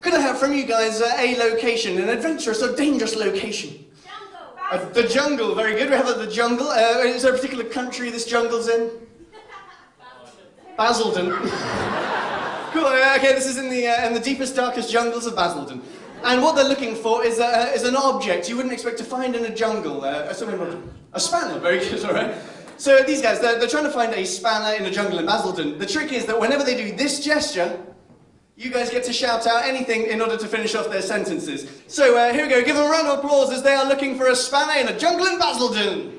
Could I have from you guys a location, an adventurous or dangerous location? Jungle. The jungle, very good. We have the jungle. Is there a particular country this jungle's in? Basildon. Cool. Okay, this is in the deepest, darkest jungles of Basildon. And what they're looking for is an object you wouldn't expect to find in a jungle. A spanner, very good, all right. So these guys, they're trying to find a spanner in a jungle in Basildon. The trick is that whenever they do this gesture, you guys get to shout out anything in order to finish off their sentences. So here we go, give them a round of applause as they are looking for a spanner in a jungle in Basildon.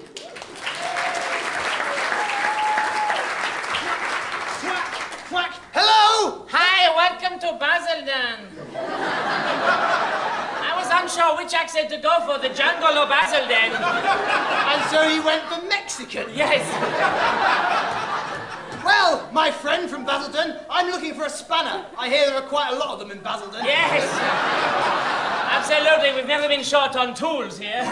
Quack! Hello! Hi, welcome to Basildon. I was unsure which accent to go for, the jungle or Basildon. And so you went for Mexican? Yes. Well, my friend from Basildon, I'm looking for a spanner. I hear there are quite a lot of them in Basildon. Yes. Absolutely, we've never been short on tools here.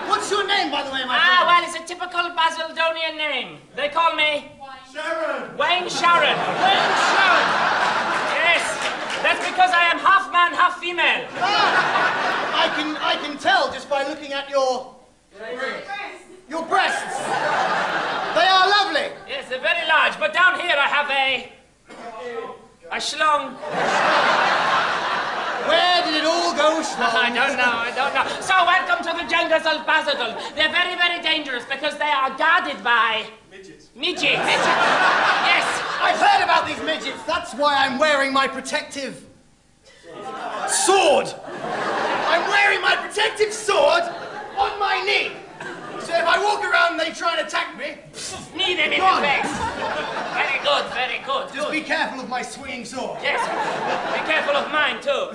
What's your name, by the way, my friend? Ah, well, it's a typical Basildonian name. They call me... Sharon! Wayne Sharon. Wayne Sharon! Yes, that's because I am half man, half female. Ah, I can tell just by looking at your breasts. They are lovely. Yes, they're very large, but down here I have a schlong. Where did it all go wrong? I don't know. So welcome to the jungles of Basildon. They're very, very dangerous because they are guarded by... Midgets. Yes. I've heard about these midgets. That's why I'm wearing my protective... sword. I'm wearing my protective sword on my knee. So if I walk around and they try and attack me... Knee them in the face. Very good, very good. Just be careful of my swinging sword. Yes. Be careful of mine, too.